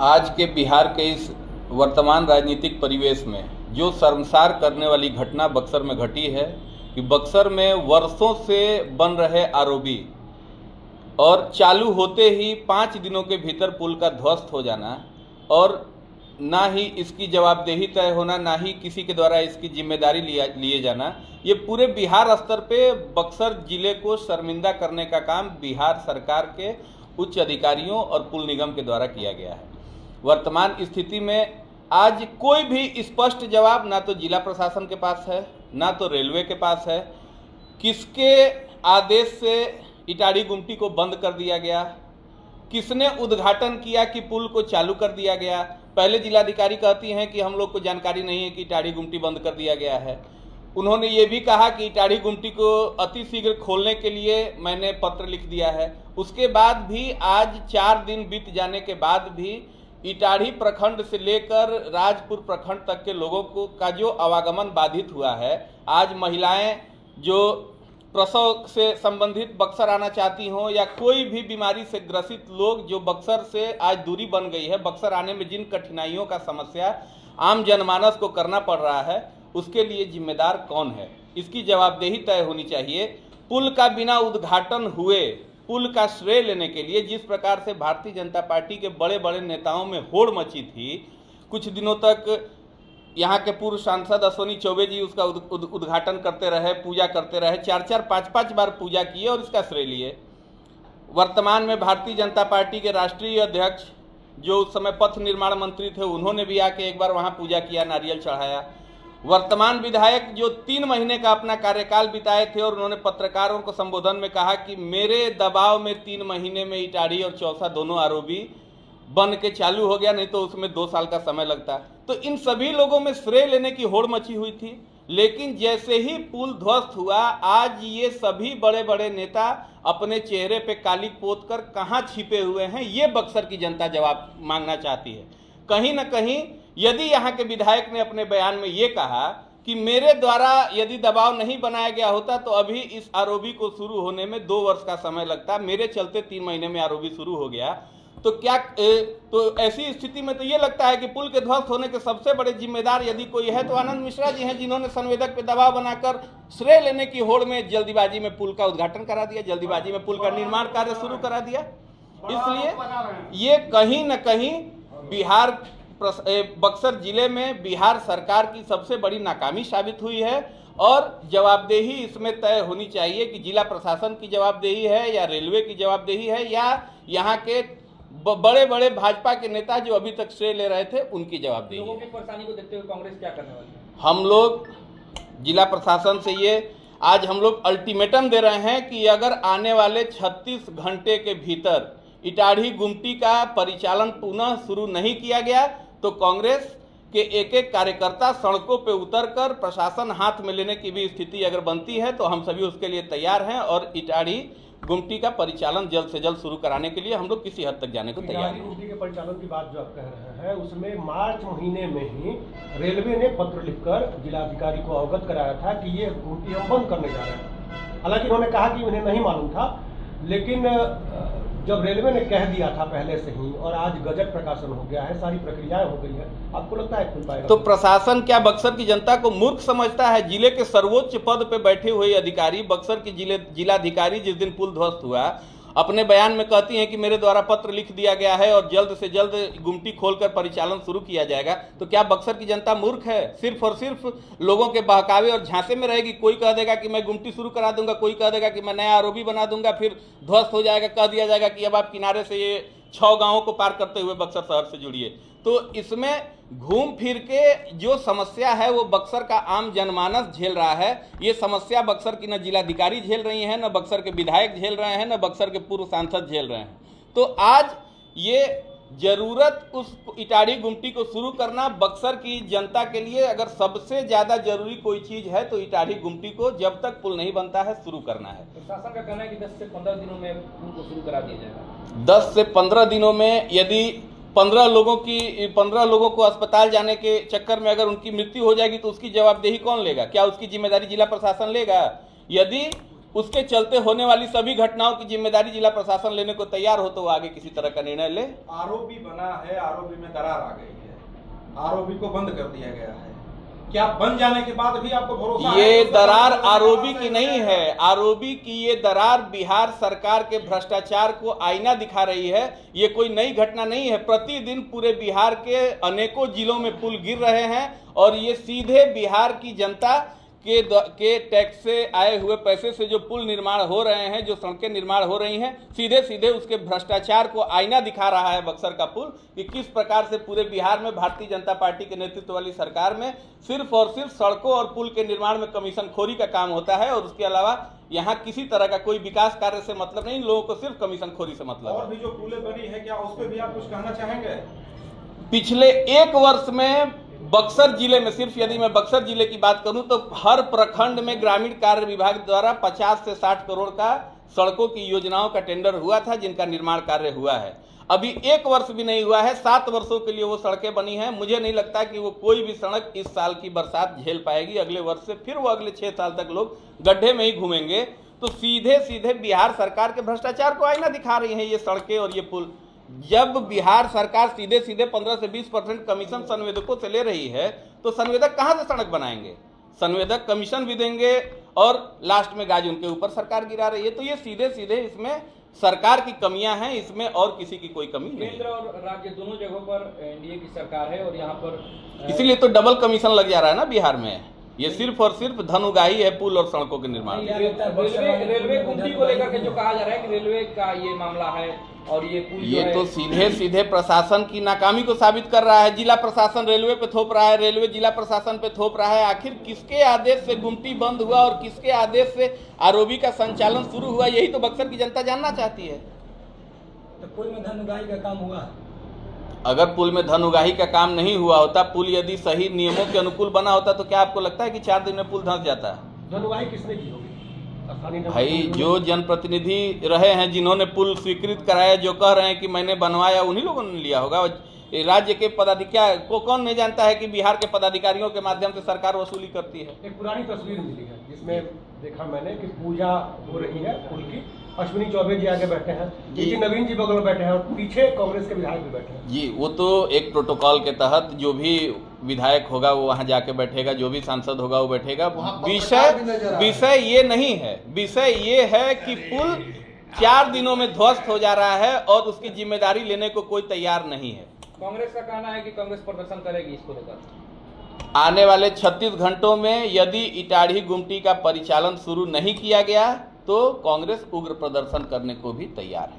आज के बिहार के इस वर्तमान राजनीतिक परिवेश में जो शर्मसार करने वाली घटना बक्सर में घटी है कि बक्सर में वर्षों से बन रहे आरओबी और चालू होते ही 5 दिनों के भीतर पुल का ध्वस्त हो जाना और ना ही इसकी जवाबदेही तय होना, ना ही किसी के द्वारा इसकी जिम्मेदारी लिए जाना, ये पूरे बिहार स्तर पे बक्सर जिले को शर्मिंदा करने का काम बिहार सरकार के उच्च अधिकारियों और पुल निगम के द्वारा किया गया है। वर्तमान स्थिति में आज कोई भी स्पष्ट जवाब ना तो जिला प्रशासन के पास है, ना तो रेलवे के पास है। किसके आदेश से इटाड़ी गुमटी को बंद कर दिया गया, किसने उद्घाटन किया कि पुल को चालू कर दिया गया। पहले जिलाधिकारी कहती हैं कि हम लोग को जानकारी नहीं है कि इटाड़ी गुमटी बंद कर दिया गया है। उन्होंने ये भी कहा कि इटाड़ी गुमटी को अति शीघ्र खोलने के लिए मैंने पत्र लिख दिया है। उसके बाद भी आज 4 दिन बीत जाने के बाद भी इटाड़ी प्रखंड से लेकर राजपुर प्रखंड तक के लोगों को का जो आवागमन बाधित हुआ है। आज महिलाएं जो प्रसव से संबंधित बक्सर आना चाहती हों या कोई भी बीमारी से ग्रसित लोग जो बक्सर से आज दूरी बन गई है, बक्सर आने में जिन कठिनाइयों का समस्या आम जनमानस को करना पड़ रहा है, उसके लिए जिम्मेदार कौन है, इसकी जवाबदेही तय होनी चाहिए। पुल का बिना उद्घाटन हुए पुल का श्रेय लेने के लिए जिस प्रकार से भारतीय जनता पार्टी के बड़े बड़े नेताओं में होड़ मची थी, कुछ दिनों तक यहाँ के पूर्व सांसद अश्विनी चौबे जी उसका उद्घाटन करते रहे, पूजा करते रहे, 4-4, 5-5 बार पूजा किए और इसका श्रेय लिए। वर्तमान में भारतीय जनता पार्टी के राष्ट्रीय अध्यक्ष जो उस समय पथ निर्माण मंत्री थे, उन्होंने भी आके एक बार वहाँ पूजा किया, नारियल चढ़ाया। वर्तमान विधायक जो 3 महीने का अपना कार्यकाल बिताए थे और उन्होंने पत्रकारों को संबोधन में कहा कि मेरे दबाव में 3 महीने में इटाड़ी और चौसा दोनों आरओबी बन के चालू हो गया, नहीं तो उसमें 2 साल का समय लगता। तो इन सभी लोगों में श्रेय लेने की होड़ मची हुई थी। लेकिन जैसे ही पुल ध्वस्त हुआ, आज ये सभी बड़े बड़े नेता अपने चेहरे पे कालिक पोत कर कहाँ छिपे हुए हैं, ये बक्सर की जनता जवाब मांगना चाहती है। कहीं ना कहीं यदि यहाँ के विधायक ने अपने बयान में ये कहा कि मेरे द्वारा यदि दबाव नहीं बनाया गया होता तो अभी इस आरओबी को शुरू होने में 2 वर्ष का समय लगता, मेरे चलते 3 महीने में आरओबी शुरू हो गया, तो क्या तो ऐसी स्थिति में तो ये लगता है कि पुल के ध्वस्त होने के सबसे बड़े जिम्मेदार यदि कोई है तो आनंद मिश्रा जी हैं, जिन्होंने संवेदक पे दबाव बनाकर श्रेय लेने की होड़ में जल्दीबाजी में पुल का उद्घाटन करा दिया, जल्दीबाजी में पुल का निर्माण कार्य शुरू करा दिया। इसलिए ये कहीं न कहीं बिहार बक्सर जिले में बिहार सरकार की सबसे बड़ी नाकामी साबित हुई है और जवाबदेही इसमें तय होनी चाहिए कि जिला प्रशासन की जवाबदेही है या रेलवे की जवाबदेही है या यहाँ के बड़े बड़े भाजपा के नेता जो अभी तक श्रेय ले रहे थे उनकी जवाबदेही है। लोगों की परेशानी को देखते हुए कांग्रेस क्या करने वाली है? हम लोग जिला प्रशासन से ये आज हम लोग अल्टीमेटम दे रहे हैं कि अगर आने वाले 36 घंटे के भीतर इटाड़ी गुमटी का परिचालन पुनः शुरू नहीं किया गया तो कांग्रेस के एक कार्यकर्ता सड़कों पे उतरकर प्रशासन हाथ में लेने की भी स्थिति अगर बनती है तो हम सभी उसके लिए तैयार हैं और इटाड़ी गुमटी का परिचालन जल्द से जल्द शुरू कराने के लिए हम लोग किसी हद तक जाने को तैयार हैं। गुमटी के परिचालन की बात जो आप कह रहे हैं उसमें मार्च महीने में ही रेलवे ने पत्र लिखकर जिलाधिकारी को अवगत कराया था कि ये गुमटी हम बंद करने जा रहे हैं। हालांकि उन्होंने कहा कि उन्हें नहीं मालूम था, लेकिन जब रेलवे ने कह दिया था पहले से ही और आज गजट प्रकाशन हो गया है, सारी प्रक्रियाएं हो गई है, आपको लगता है खुल पाएगा? तो प्रशासन क्या बक्सर की जनता को मूर्ख समझता है? जिले के सर्वोच्च पद पे बैठे हुए अधिकारी, बक्सर की जिलाधिकारी जिस दिन पुल ध्वस्त हुआ अपने बयान में कहती हैं कि मेरे द्वारा पत्र लिख दिया गया है और जल्द से जल्द गुमटी खोलकर परिचालन शुरू किया जाएगा। तो क्या बक्सर की जनता मूर्ख है? सिर्फ और सिर्फ लोगों के बहकावे और झांसे में रहेगी। कोई कह देगा कि मैं गुमटी शुरू करा दूंगा, कोई कह देगा कि मैं नया आरओबी बना दूंगा, फिर ध्वस्त हो जाएगा, कह दिया जाएगा कि अब आप किनारे से ये 6 गाँवों को पार करते हुए बक्सर शहर से जुड़िए। तो इसमें घूम फिर के जो समस्या है वो बक्सर का आम जनमानस झेल रहा है। ये समस्या बक्सर की न जिलाधिकारी झेल रही हैं, न बक्सर के विधायक झेल रहे हैं, न बक्सर के पूर्व सांसद झेल रहे हैं। तो आज ये जरूरत उस इटाड़ी गुमटी को शुरू करना बक्सर की जनता के लिए अगर सबसे ज्यादा जरूरी कोई चीज है तो इटाड़ी गुमटी को जब तक पुल नहीं बनता है शुरू करना है। प्रशासन का कहना है कि 10 से 15 दिनों में पुल को शुरू करा दिया जाएगा। 10 से 15 दिनों में यदि 15 लोगों को अस्पताल जाने के चक्कर में अगर उनकी मृत्यु हो जाएगी तो उसकी जवाबदेही कौन लेगा? क्या उसकी जिम्मेदारी जिला प्रशासन लेगा? यदि उसके चलते होने वाली सभी घटनाओं की जिम्मेदारी जिला प्रशासन लेने को तैयार हो तो वो आगे किसी तरह का निर्णय ले। आरओबी बना है, आरओबी में दरार आ गई है, आरओबी को बंद कर दिया गया है। क्या बन जाने के बाद भी आपको भरोसा है? ये दरार आरओबी की नहीं है, आरओबी की ये दरार बिहार सरकार के भ्रष्टाचार को आईना दिखा रही है। ये कोई नई घटना नहीं है। प्रतिदिन पूरे बिहार के अनेकों जिलों में पुल गिर रहे हैं और ये सीधे बिहार की जनता के टैक्स से आए हुए पैसे से जो पुल निर्माण हो रहे हैं, जो सड़कें निर्माण हो रही हैं, सीधे सीधे उसके भ्रष्टाचार को आईना दिखा रहा है बक्सर का पुल कि किस प्रकार से पूरे बिहार में भारतीय जनता पार्टी के नेतृत्व वाली सरकार में सिर्फ और सिर्फ सड़कों और पुल के निर्माण में कमीशनखोरी का काम होता है और उसके अलावा यहाँ किसी तरह का कोई विकास कार्य से मतलब नहीं, लोगों को सिर्फ कमीशनखोरी से मतलब। और भी जो पुलें बनी है, क्या उस पर भी आप कुछ कहना चाहेंगे? पिछले एक वर्ष में बक्सर जिले में, सिर्फ यदि मैं बक्सर जिले की बात करूं तो हर प्रखंड में ग्रामीण कार्य विभाग द्वारा 50 से 60 करोड़ का सड़कों की योजनाओं का टेंडर हुआ था, जिनका निर्माण कार्य हुआ है। अभी एक वर्ष भी नहीं हुआ है, 7 वर्षों के लिए वो सड़कें बनी हैं। मुझे नहीं लगता कि वो कोई भी सड़क इस साल की बरसात झेल पाएगी। अगले वर्ष से फिर वो अगले 6 साल तक लोग गड्ढे में ही घूमेंगे। तो सीधे सीधे बिहार सरकार के भ्रष्टाचार को आईना दिखा रही हैं ये सड़कें और ये पुल। जब बिहार सरकार सीधे सीधे 15 से 20% कमीशन संवेदकों से ले रही है तो संवेदक कहां से सड़क बनाएंगे? संवेदक कमीशन भी देंगे और लास्ट में गाज उनके ऊपर सरकार गिरा रही है। तो ये सीधे सीधे इसमें सरकार की कमियां हैं, इसमें और किसी की कोई कमी नहीं। केंद्र और राज्य दोनों जगहों पर एनडीए की सरकार है और यहाँ पर इसीलिए तो डबल कमीशन लग जा रहा है ना बिहार में। ये सिर्फ और सिर्फ धन उगाही है पुल और सड़कों के निर्माण। रेलवे गुमटी को लेकर के जो कहा जा रहा है कि रेलवे का ये मामला है और ये पुल ये तो सीधे सीधे प्रशासन की नाकामी को साबित कर रहा है। जिला प्रशासन रेलवे पे थोप रहा है, रेलवे जिला प्रशासन पे थोप रहा है। आखिर किसके आदेश से गुमटी बंद हुआ और किसके आदेश से आरओबी का संचालन शुरू हुआ, यही तो बक्सर की जनता जानना चाहती है। तो पुल में धन उगाही का काम हुआ? अगर पुल में धन उगाही का काम नहीं हुआ होता, पुल यदि सही नियमों के अनुकूल बना होता तो क्या आपको लगता है कि 4 दिन में पुल धंस जाता है? धन उगाही किसने की होगी? भाई जो जनप्रतिनिधि रहे हैं, जिन्होंने पुल स्वीकृत कराया, जो कह रहे हैं कि मैंने बनवाया, उन्हीं लोगों ने लिया होगा। राज्य के पदाधिकारी को कौन नहीं जानता है कि बिहार के पदाधिकारियों के माध्यम से सरकार वसूली करती है। एक पुरानी तस्वीर मिली है जिसमें देखा मैंने कि पूजा हो रही है पुल की। अश्विनी चौबे जी आगे बैठे हैं, जी नवीन जी बगल में बैठे हैं और पीछे कांग्रेस के विधायक भी बैठे हैं। जी वो तो एक प्रोटोकॉल के तहत जो भी विधायक होगा वो वहां जाके बैठेगा, जो भी सांसद होगा वो बैठेगा। विषय ये नहीं है, विषय ये है कि पुल 4 दिनों में ध्वस्त हो जा रहा है और उसकी जिम्मेदारी लेने को कोई तैयार नहीं है। कांग्रेस का कहना है कि कांग्रेस प्रदर्शन करेगी इसको लेकर। आने वाले 36 घंटों में यदि इटाढ़ी गुमटी का परिचालन शुरू नहीं किया गया तो कांग्रेस उग्र प्रदर्शन करने को भी तैयार है।